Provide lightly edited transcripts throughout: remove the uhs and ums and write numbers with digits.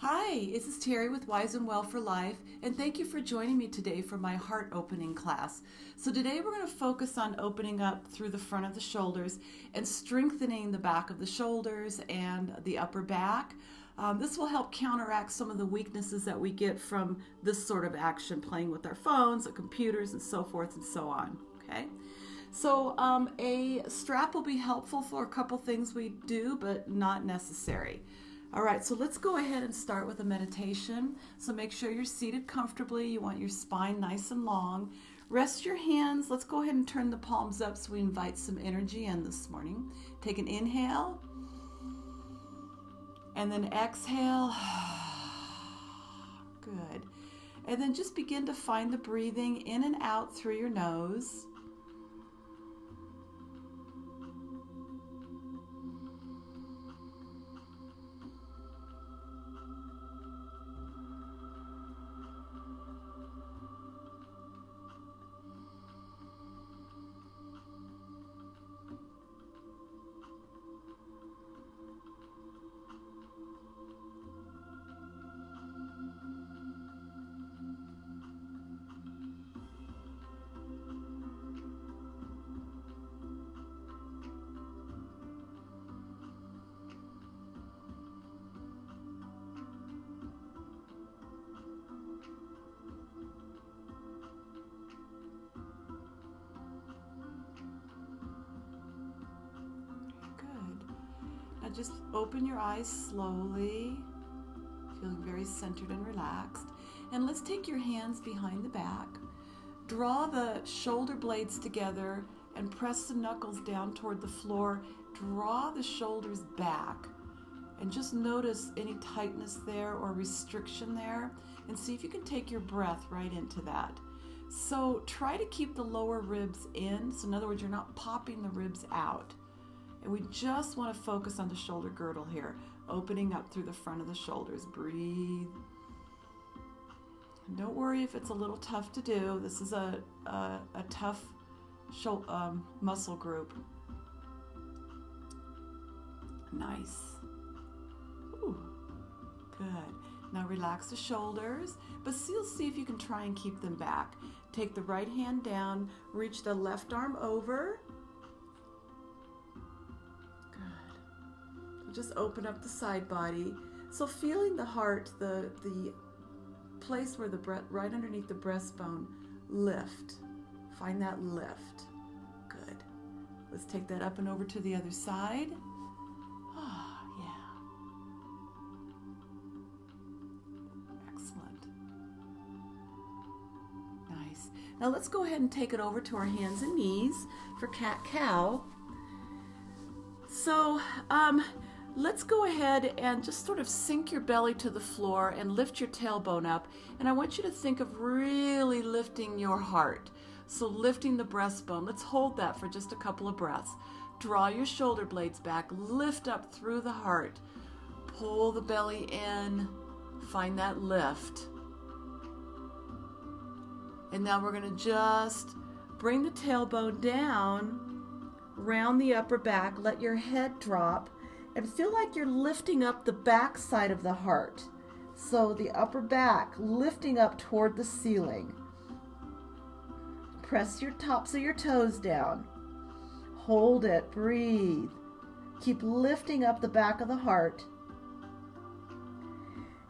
Hi, this is Terry with Wise and Well for Life, and thank you for joining me today for my heart opening class. So today we're going to focus on opening up through the front of the shoulders and strengthening the back of the shoulders and the upper back. This will help counteract some of the weaknesses that we get from this sort of action, playing with our phones, our computers, and so forth and so on. Okay. So a strap will be helpful for a couple things we do, but not necessary. All right, so let's go ahead and start with a meditation. So make sure you're seated comfortably. You want your spine nice and long. Rest your hands. Let's go ahead and turn the palms up so we invite some energy in this morning. Take an inhale and then exhale. Good. And then just begin to find the breathing in and out through your nose. Now just open your eyes slowly, feeling very centered and relaxed. And let's take your hands behind the back. Draw the shoulder blades together and press the knuckles down toward the floor. Draw the shoulders back and just notice any tightness there or restriction there, and see if you can take your breath right into that. So try to keep the lower ribs in. So in other words, you're not popping the ribs out. And we just want to focus on the shoulder girdle here, opening up through the front of the shoulders. Breathe. And don't worry if it's a little tough to do. This is a tough muscle group. Nice. Ooh, good. Now relax the shoulders, but still see if you can try and keep them back. Take the right hand down, reach the left arm over. Just open up the side body. So feeling the heart, the place where the breath, right underneath the breastbone, lift. Find that lift. Good. Let's take that up and over to the other side. Ah, yeah. Excellent. Nice. Now let's go ahead and take it over to our hands and knees for cat-cow. So, let's go ahead and just sort of sink your belly to the floor and lift your tailbone up. And I want you to think of really lifting your heart. So lifting the breastbone. Let's hold that for just a couple of breaths. Draw your shoulder blades back. Lift up through the heart. Pull the belly in. Find that lift. And now we're going to just bring the tailbone down, round the upper back. Let your head drop. And feel like you're lifting up the back side of the heart. So the upper back lifting up toward the ceiling. Press your tops of your toes down. Hold it, breathe. Keep lifting up the back of the heart.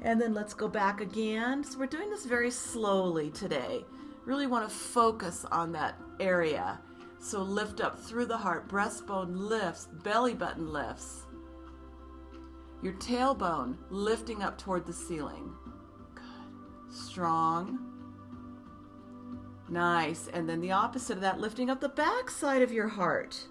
And then let's go back again. So we're doing this very slowly today. Really want to focus on that area. So lift up through the heart, breastbone lifts, belly button lifts. Your tailbone lifting up toward the ceiling. Good. Strong. Nice. And then the opposite of that, lifting up the back side of your heart.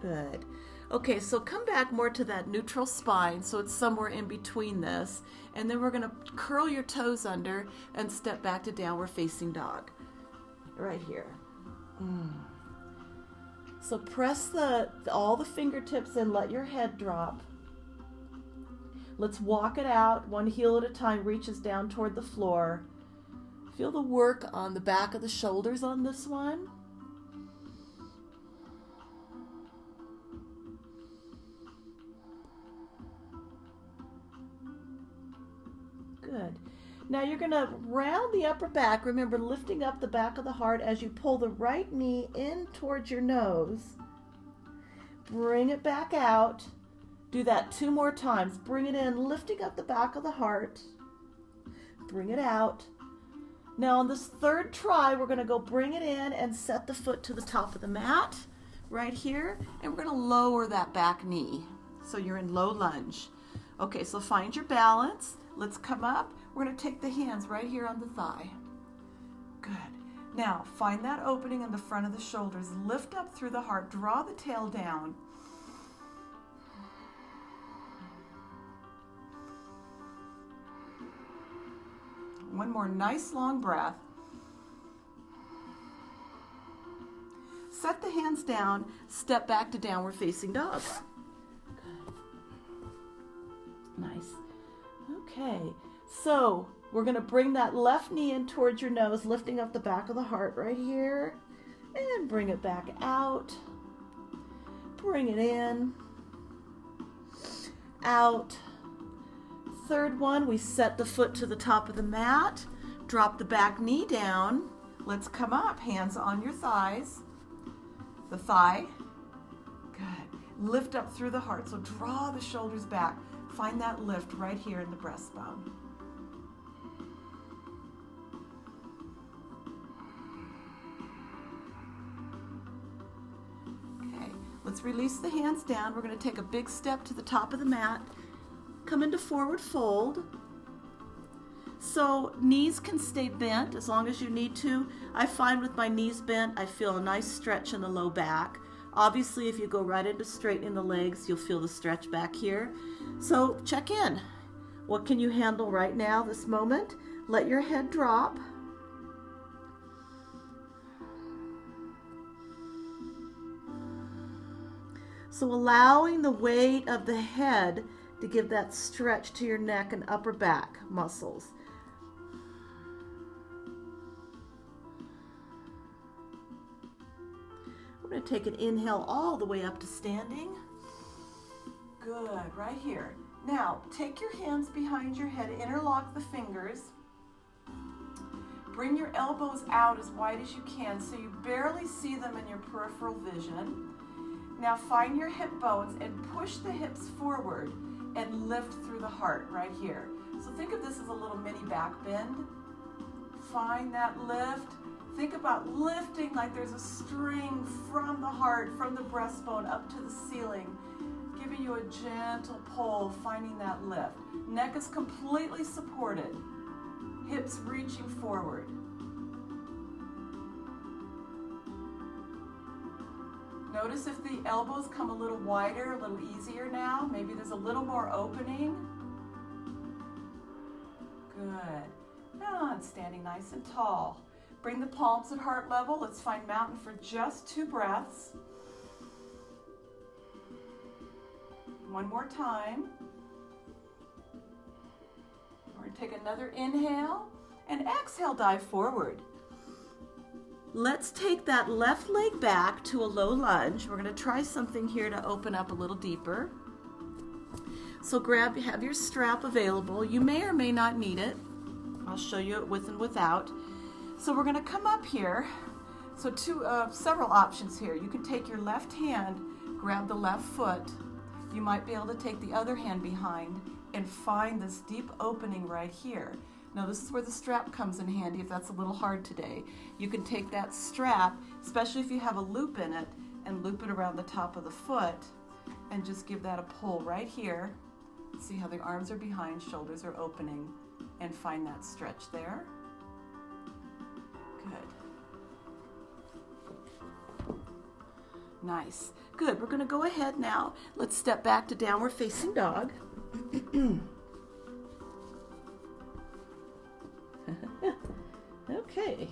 Good. Okay, so come back more to that neutral spine, so it's somewhere in between this. And then we're going to curl your toes under and step back to downward facing dog. Right here. So press all the fingertips in, let your head drop. Let's walk it out. One heel at a time reaches down toward the floor. Feel the work on the back of the shoulders on this one. Good. Now you're going to round the upper back. Remember, lifting up the back of the heart as you pull the right knee in towards your nose. Bring it back out. Do that 2 more times. Bring it in, lifting up the back of the heart. Bring it out. Now on this 3rd try, we're going to go bring it in and set the foot to the top of the mat right here. And we're going to lower that back knee. So you're in low lunge. Okay, so find your balance. Let's come up. We're going to take the hands right here on the thigh. Good. Now, find that opening in the front of the shoulders. Lift up through the heart. Draw the tail down. One more nice long breath. Set the hands down. Step back to downward facing dog. Good. Nice. Okay, so we're going to bring that left knee in towards your nose, lifting up the back of the heart right here, and bring it back out. Bring it in, out. 3rd one, we set the foot to the top of the mat, drop the back knee down. Let's come up, hands on your thighs, the thigh. Good. Lift up through the heart, so draw the shoulders back. Find that lift right here in the breastbone. Okay, let's release the hands down. We're going to take a big step to the top of the mat. Come into forward fold. So knees can stay bent as long as you need to. I find with my knees bent, I feel a nice stretch in the low back. Obviously, if you go right into straightening the legs, you'll feel the stretch back here. So check in. What can you handle right now, this moment? Let your head drop. So allowing the weight of the head to give that stretch to your neck and upper back muscles. We're going to take an inhale all the way up to standing. Good, right here. Now, take your hands behind your head, interlock the fingers. Bring your elbows out as wide as you can so you barely see them in your peripheral vision. Now find your hip bones and push the hips forward and lift through the heart right here. So think of this as a little mini back bend. Find that lift. Think about lifting like there's a string from the heart, from the breastbone up to the ceiling, giving you a gentle pull, finding that lift. Neck is completely supported. Hips reaching forward. Notice if the elbows come a little wider, a little easier now. Maybe there's a little more opening. Good. Now it's standing nice and tall. Bring the palms at heart level. Let's find mountain for just 2 breaths. One more time. We're going to take another inhale and exhale, dive forward. Let's take that left leg back to a low lunge. We're going to try something here to open up a little deeper. So have your strap available. You may or may not need it. I'll show you it with and without. So we're going to come up here. So several options here. You can take your left hand, grab the left foot. You might be able to take the other hand behind and find this deep opening right here. Now this is where the strap comes in handy if that's a little hard today. You can take that strap, especially if you have a loop in it, and loop it around the top of the foot and just give that a pull right here. See how the arms are behind, shoulders are opening, and find that stretch there. Good. Nice. Good. We're going to go ahead now. Let's step back to downward facing dog. Okay.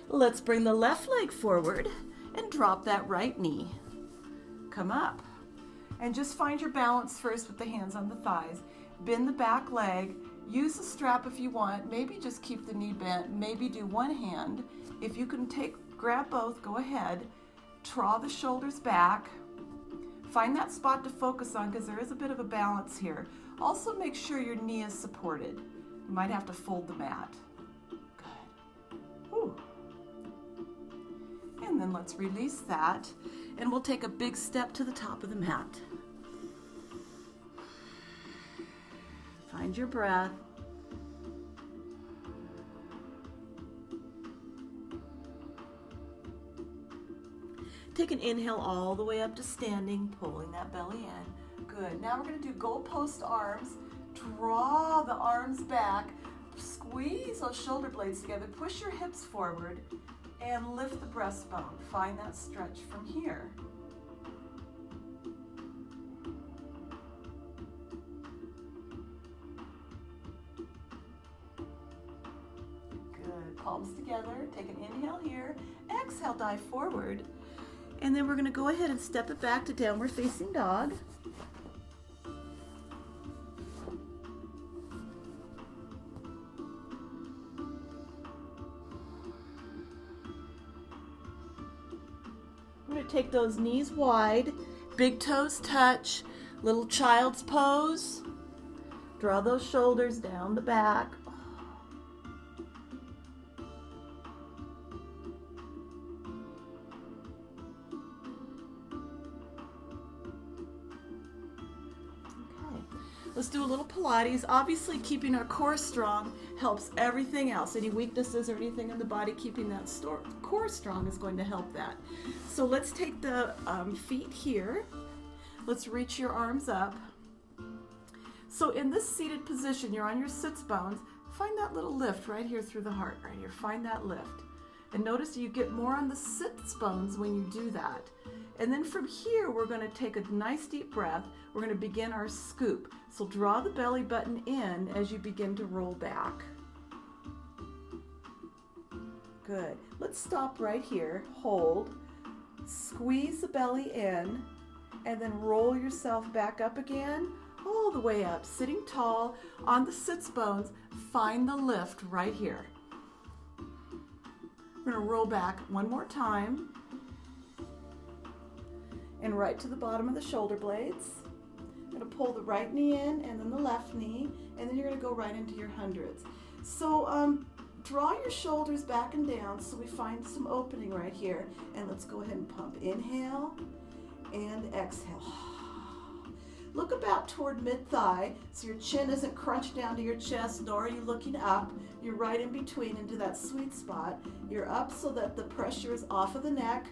Let's bring the left leg forward and drop that right knee. come up. And just find your balance first with the hands on the thighs. Bend the back leg. Use a strap if you want. Maybe just keep the knee bent. Maybe do one hand. If you can grab both, go ahead. Draw the shoulders back. Find that spot to focus on because there is a bit of a balance here. Also make sure your knee is supported. You might have to fold the mat. Good. Whew. And then let's release that. And we'll take a big step to the top of the mat. Find your breath. Take an inhale all the way up to standing, pulling that belly in. Good. Now we're going to do goalpost arms. Draw the arms back. Squeeze those shoulder blades together. Push your hips forward and lift the breastbone. Find that stretch from here. Good. Palms together. Take an inhale here. Exhale, dive forward. And then we're going to go ahead and step it back to downward facing dog. We're going to take those knees wide, big toes touch, little child's pose. Draw those shoulders down the back. Let's do a little Pilates. Obviously, keeping our core strong helps everything else. Any weaknesses or anything in the body, keeping that core strong is going to help that. So let's take the feet here. Let's reach your arms up. So in this seated position, you're on your sits bones. Find that little lift right here through the heart, right here. Find that lift. And notice you get more on the sits bones when you do that. And then from here, we're going to take a nice deep breath. We're going to begin our scoop. So draw the belly button in as you begin to roll back. Good. Let's stop right here. Hold. Squeeze the belly in and then roll yourself back up again, all the way up. Sitting tall on the sits bones. Find the lift right here. We're going to roll back one more time. And right to the bottom of the shoulder blades. You're going to pull the right knee in and then the left knee, and then you're going to go right into your hundreds. So draw your shoulders back and down so we find some opening right here. And let's go ahead and pump. Inhale and exhale. Look about toward mid-thigh so your chin isn't crunched down to your chest, nor are you looking up. You're right in between into that sweet spot. You're up so that the pressure is off of the neck.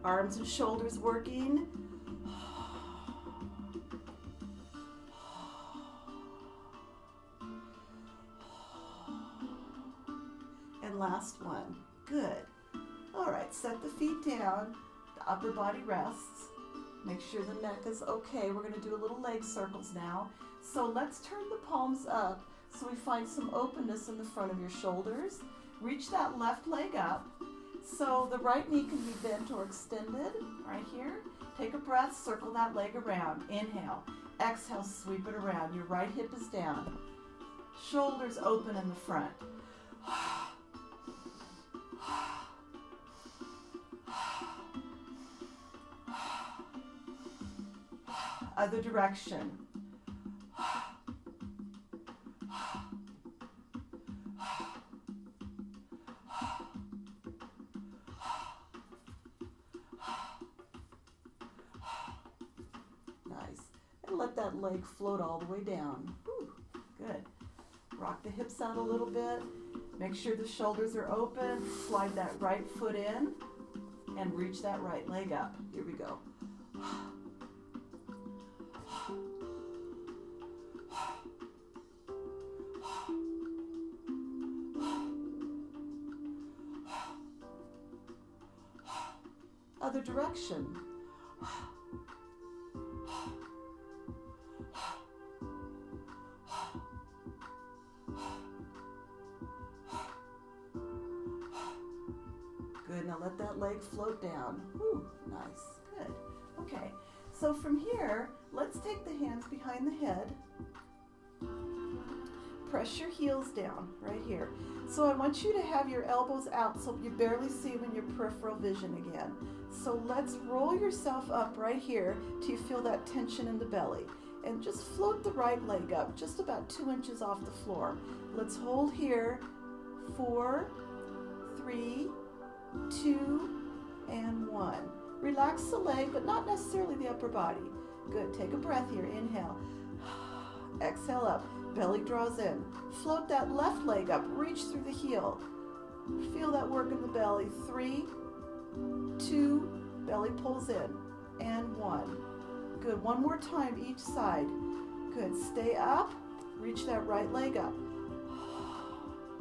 Arms and shoulders working. And last one. Good. All right, set the feet down. The upper body rests. Make sure the neck is okay. We're going to do a little leg circles now. So let's turn the palms up so we find some openness in the front of your shoulders. Reach that left leg up. So the right knee can be bent or extended right here. Take a breath, circle that leg around. Inhale, exhale, sweep it around. Your right hip is down. Shoulders open in the front. Other direction. Nice. And let that leg float all the way down. Whew. Good. Rock the hips out a little bit. Make sure the shoulders are open. Slide that right foot in and reach that right leg up. Here we go. Other direction. let that leg float down. Ooh, nice, good. Okay, so from here, let's take the hands behind the head. Press your heels down right here. So I want you to have your elbows out so you barely see them in your peripheral vision again. So let's roll yourself up right here till you feel that tension in the belly. And just float the right leg up, just about 2 inches off the floor. Let's hold here. 4, 3, 2, and 1. Relax the leg, but not necessarily the upper body. Good, take a breath here, inhale. Exhale up, belly draws in. Float that left leg up, reach through the heel. Feel that work in the belly. 3, 2, belly pulls in, and 1. Good, one more time each side. Good, stay up, reach that right leg up.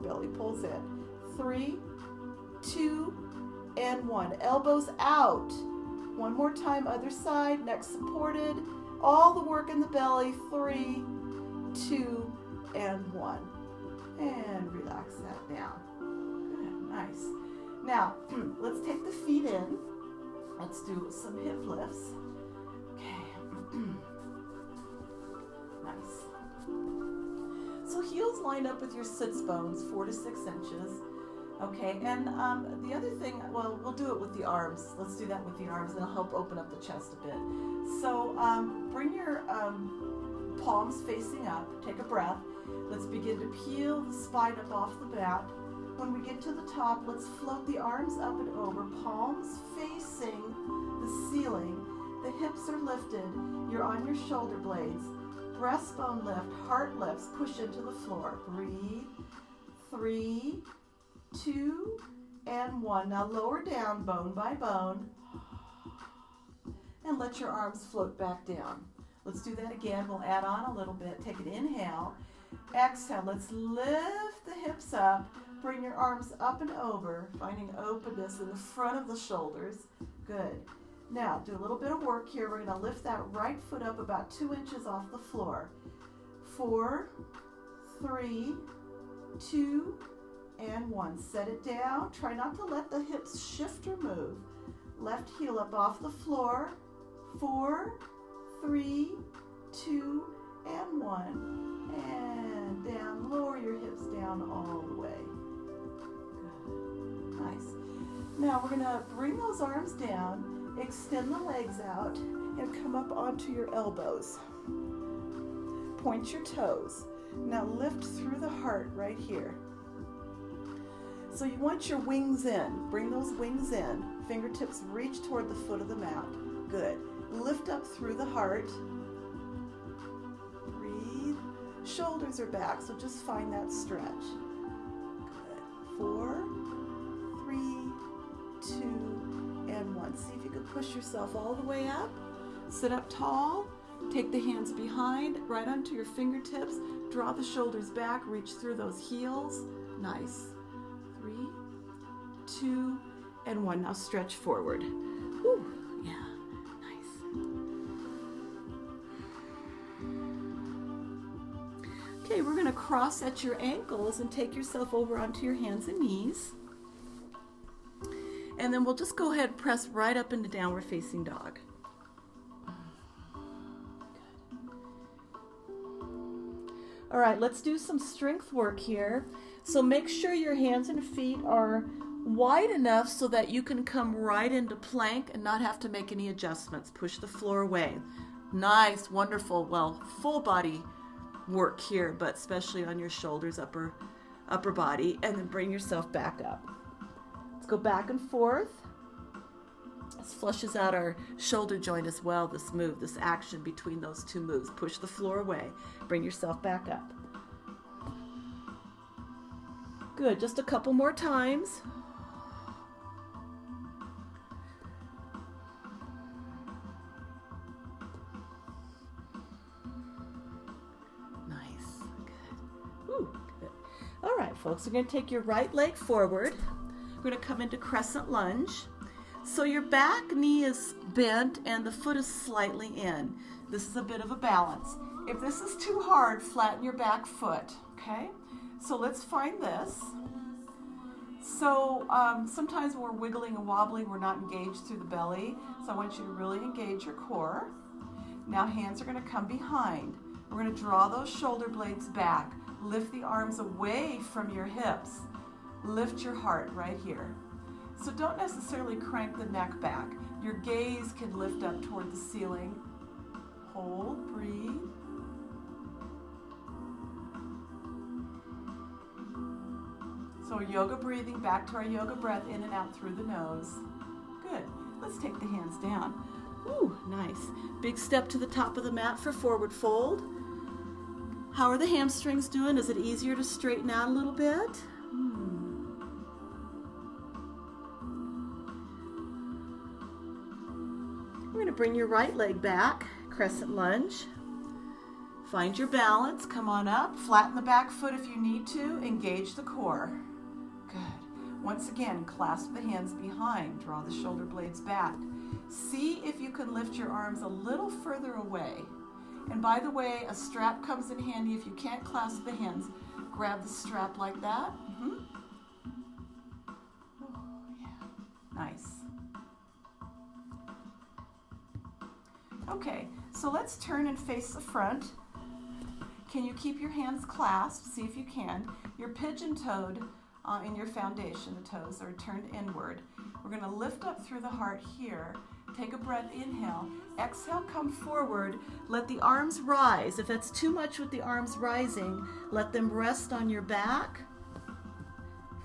Belly pulls in. 3, 2, and 1. Elbows out. One more time, other side, neck supported. All the work in the belly. 3, 2, and 1. And relax that down. Good, nice. Now, let's take the feet in. Let's do some hip lifts. Okay. Nice. So heels line up with your sits bones, 4 to 6 inches. Okay, and the other thing, well, we'll do it with the arms. Let's do that with the arms, and it'll help open up the chest a bit. So bring your palms facing up. Take a breath. Let's begin to peel the spine up off the mat. When we get to the top, let's float the arms up and over, palms facing the ceiling. The hips are lifted. You're on your shoulder blades. Breastbone lift, heart lifts, push into the floor. Breathe. 3, 2, and 1. Now lower down bone by bone and let your arms float back down. Let's do that again. We'll add on a little bit. Take an inhale. Exhale. Let's lift the hips up. Bring your arms up and over, finding openness in the front of the shoulders. Good. Now, do a little bit of work here. We're going to lift that right foot up about 2 inches off the floor. 4, 3, 2, and 1. Set it down. Try not to let the hips shift or move. Left heel up off the floor. 4, 3, 2, and 1. And down. Lower your hips down all the way. Good. Nice. Now we're going to bring those arms down. Extend the legs out and come up onto your elbows. Point your toes. Now lift through the heart right here. So you want your wings in. Bring those wings in. Fingertips reach toward the foot of the mat. Good. Lift up through the heart. Breathe. Shoulders are back, so just find that stretch. Good. 4, 3, 2, and 1. See if you can push yourself all the way up. Sit up tall. Take the hands behind, right onto your fingertips. Draw the shoulders back. Reach through those heels. Nice. 3, 2, and 1. Now stretch forward. Whew. Yeah. Nice. Okay, we're going to cross at your ankles and take yourself over onto your hands and knees. And then we'll just go ahead and press right up into downward facing dog. All right, let's do some strength work here. So make sure your hands and feet are wide enough so that you can come right into plank and not have to make any adjustments. Push the floor away. Nice, wonderful, well, full body work here, but especially on your shoulders, upper body, and then bring yourself back up. Go back and forth. This flushes out our shoulder joint as well, this move, this action between those two moves. Push the floor away. Bring yourself back up. Good, just a couple more times. Nice, good. Ooh, good. All right, folks, we're going to take your right leg forward. We're going to come into crescent lunge. So your back knee is bent and the foot is slightly in. This is a bit of a balance. If this is too hard, flatten your back foot, okay? So let's find this. So sometimes when we're wiggling and wobbling, we're not engaged through the belly. So I want you to really engage your core. Now hands are going to come behind. We're going to draw those shoulder blades back. Lift the arms away from your hips. Lift your heart right here. So don't necessarily crank the neck back. Your gaze can lift up toward the ceiling. Hold, breathe. So yoga breathing, back to our yoga breath, in and out through the nose. Good. Let's take the hands down. Ooh, nice. Big step to the top of the mat for forward fold. How are the hamstrings doing? Is it easier to straighten out a little bit? We're going to bring your right leg back, crescent lunge. Find your balance, come on up, flatten the back foot if you need to, engage the core. Good. Once again, clasp the hands behind, draw the shoulder blades back. See if you can lift your arms a little further away. And by the way, a strap comes in handy. If you can't clasp the hands, grab the strap like that. Oh, yeah. Nice. Okay, so let's turn and face the front. Can you keep your hands clasped? See if you can. You're pigeon-toed in your foundation. The toes are turned inward. We're going to lift up through the heart here. Take a breath, inhale. Exhale, come forward. Let the arms rise. If that's too much with the arms rising, let them rest on your back.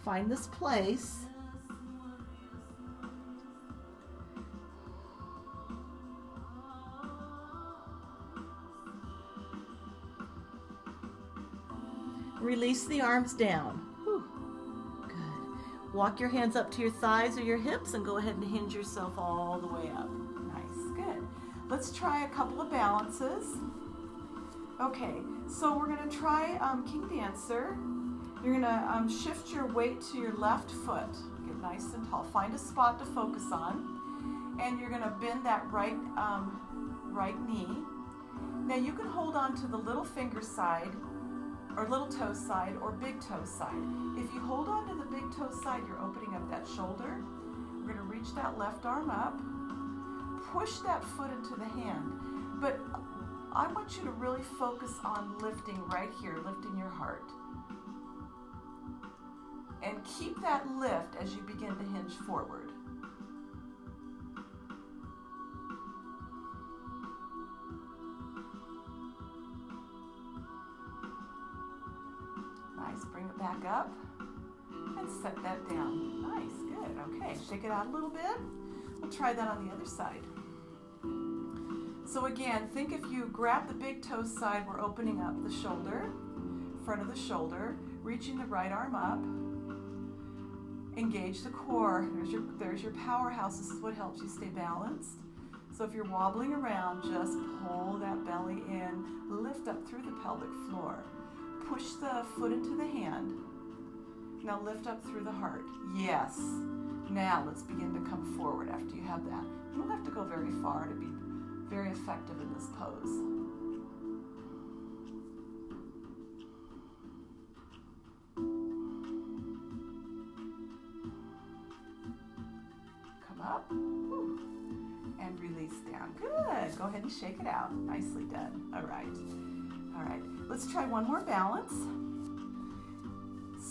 Find this place. Release the arms down. Whew. Good. Walk your hands up to your thighs or your hips and go ahead and hinge yourself all the way up. Nice. Good. Let's try a couple of balances. Okay, so we're going to try King Dancer. You're going to shift your weight to your left foot. Get nice and tall. Find a spot to focus on. And you're going to bend that right knee. Now you can hold on to the little finger side or little toe side or big toe side. If you hold on to the big toe side, you're opening up that shoulder. We're going to reach that left arm up. Push that foot into the hand. But I want you to really focus on lifting right here, lifting your heart. And keep that lift as you begin to hinge forward. Nice, bring it back up and set that down. Nice, good, okay. Shake it out a little bit. We'll try that on the other side. So again, think if you grab the big toe side, we're opening up the shoulder, front of the shoulder, reaching the right arm up. Engage the core. There's your powerhouse. This is what helps you stay balanced. So if you're wobbling around, just pull that belly in, lift up through the pelvic floor. Push the foot into the hand. Now lift up through the heart. Yes. Now let's begin to come forward after you have that. You don't have to go very far to be very effective in this pose. Come up. Whew. And release down. Good. Go ahead and shake it out. Nicely done. All right. All right. Let's try one more balance.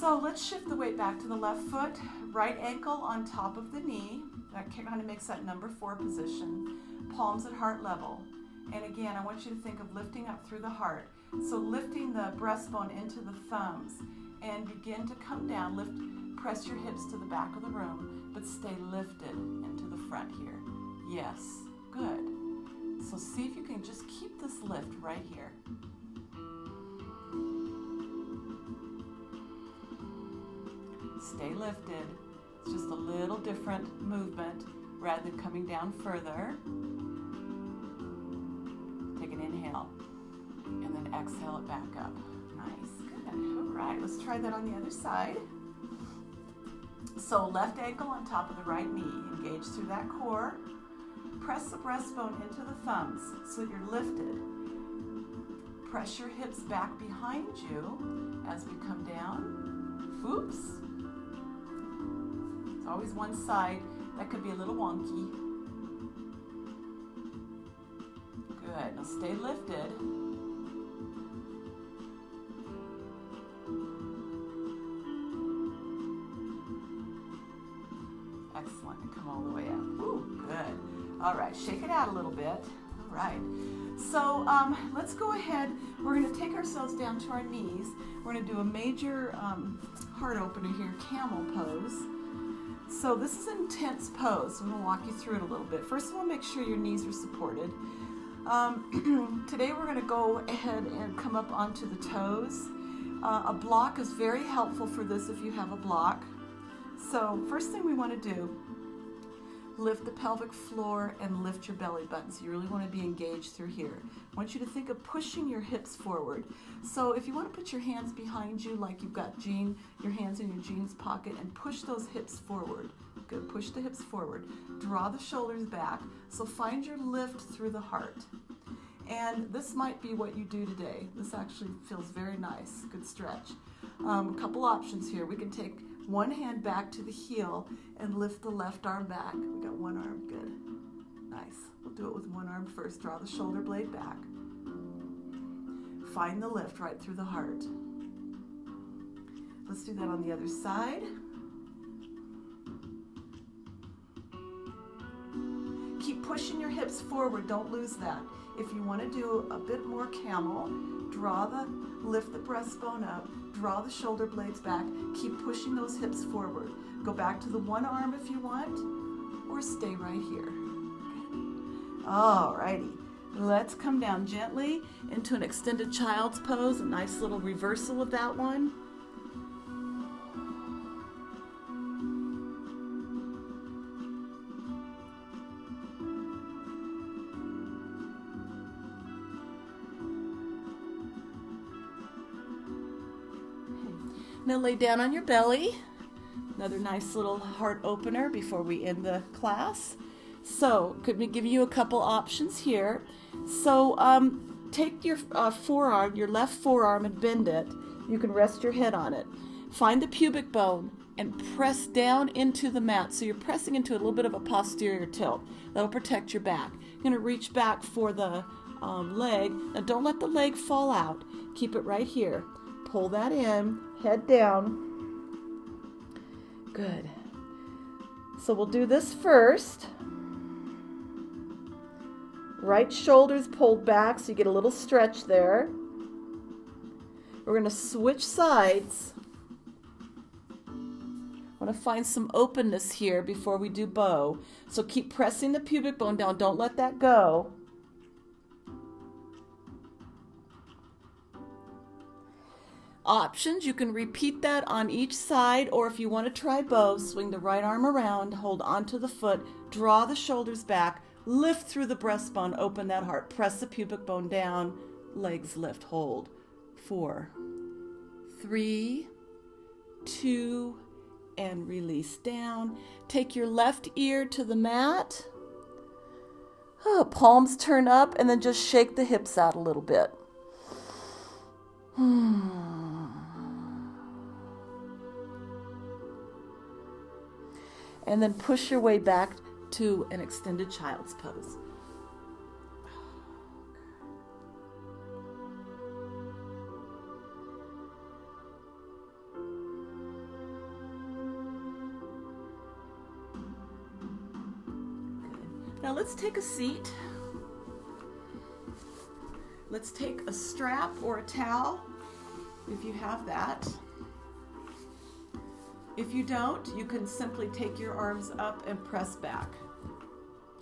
So let's shift the weight back to the left foot. Right ankle on top of the knee. That kind of makes that number 4 position. Palms at heart level. And again, I want you to think of lifting up through the heart. So lifting the breastbone into the thumbs and begin to come down. Press your hips to the back of the room, but stay lifted into the front here. Yes, good. So see if you can just keep this lift right here. Stay lifted. It's just a little different movement rather than coming down further. Take an inhale and then exhale it back up. Nice, good. All right, let's try that on the other side. So left ankle on top of the right knee. Engage through that core. Press the breastbone into the thumbs so that you're lifted. Press your hips back behind you as we come down. Oops. always one side that could be a little wonky. Good. Now stay lifted. Excellent. And come all the way up. Ooh, good. All right. Shake it out a little bit. All right. So let's go ahead. We're going to take ourselves down to our knees. We're going to do a major heart opener here, camel pose. So this is an intense pose. I'm going to walk you through it a little bit. First of all, make sure your knees are supported. Today we're going to go ahead and come up onto the toes. A block is very helpful for this if you have a block. So first thing we want to do, lift the pelvic floor and lift your belly button. So you really want to be engaged through here. I want you to think of pushing your hips forward. So if you want to put your hands behind you like you've got your hands in your jeans pocket and push those hips forward. Good, push the hips forward. Draw the shoulders back. So find your lift through the heart. And this might be what you do today. This actually feels very nice. Good stretch. A couple options here. We can take one hand back to the heel and lift the left arm back. We got one arm. Good. Nice. We'll do it with one arm first. Draw the shoulder blade back. Find the lift right through the heart. Let's do that on the other side. Keep pushing your hips forward. Don't lose that. If you want to do a bit more camel, lift the breastbone up, draw the shoulder blades back, keep pushing those hips forward. Go back to the one arm if you want, or stay right here. All righty. Let's come down gently into an extended child's pose, a nice little reversal of that one. Now lay down on your belly. Another nice little heart opener before we end the class. So, could we give you a couple options here? So, take your forearm, your left forearm, and bend it. You can rest your head on it. Find the pubic bone and press down into the mat. So you're pressing into a little bit of a posterior tilt. That'll protect your back. You're going to reach back for the leg. Now don't let the leg fall out. Keep it right here. Pull that in, head down. Good. So we'll do this first. Right shoulder's pulled back so you get a little stretch there. We're going to switch sides. I want to find some openness here before we do bow. So keep pressing the pubic bone down. Don't let that go. Options, you can repeat that on each side, or if you want to try bow, swing the right arm around, hold onto the foot, draw the shoulders back, lift through the breastbone, open that heart, press the pubic bone down, legs lift, hold. 4, 3, 2, and release down. Take your left ear to the mat. Palms turn up, and then just shake the hips out a little bit. And then push your way back to an extended child's pose. Good. Now let's take a seat. Let's take a strap or a towel, if you have that. If you don't, you can simply take your arms up and press back.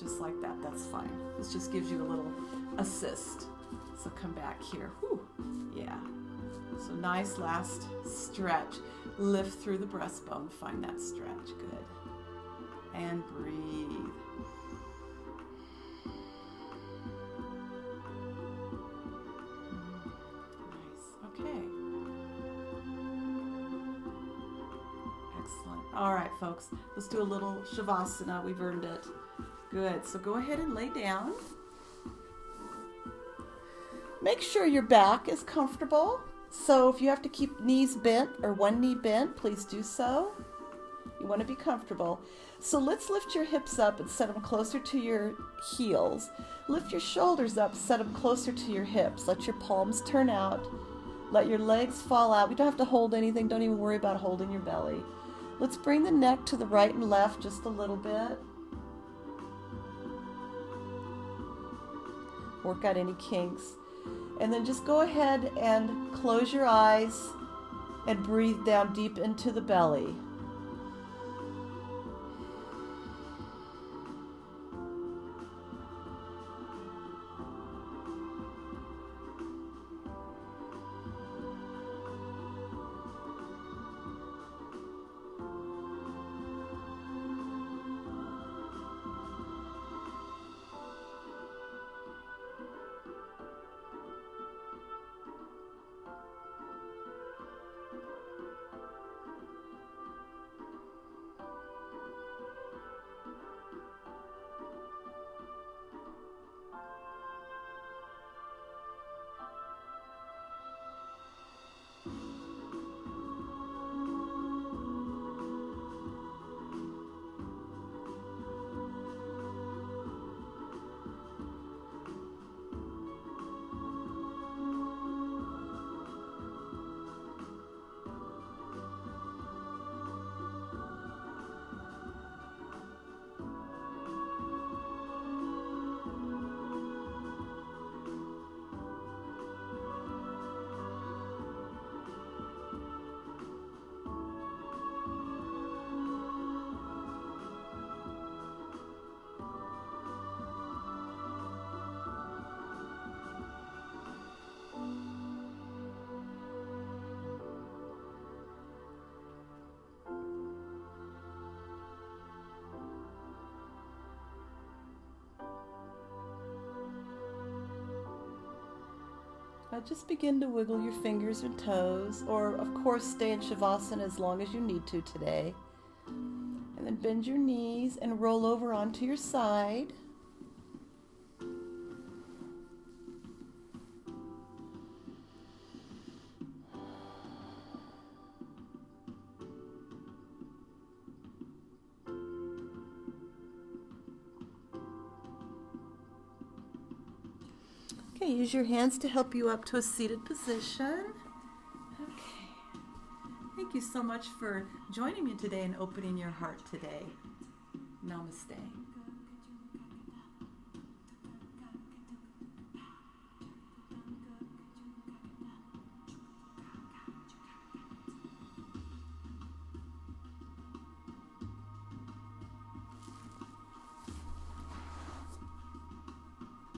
Just like that, that's fine. This just gives you a little assist. So come back here. Whew. Yeah. So nice last stretch. Lift through the breastbone. Find that stretch. Good. And breathe. Nice. Okay. Excellent. All right, folks. Let's do a little Shavasana. We've earned it. Good. So go ahead and lay down. Make sure your back is comfortable. So if you have to keep knees bent or one knee bent, please do so. You want to be comfortable. So let's lift your hips up and set them closer to your heels. Lift your shoulders up, set them closer to your hips. Let your palms turn out. Let your legs fall out. We don't have to hold anything. Don't even worry about holding your belly. Let's bring the neck to the right and left just a little bit. Work out any kinks. And then just go ahead and close your eyes and breathe down deep into the belly. Just begin to wiggle your fingers and toes, or of course stay in Shavasana as long as you need to today. And then bend your knees and roll over onto your side. Okay, use your hands to help you up to a seated position. Okay. Thank you so much for joining me today and opening your heart today. Namaste.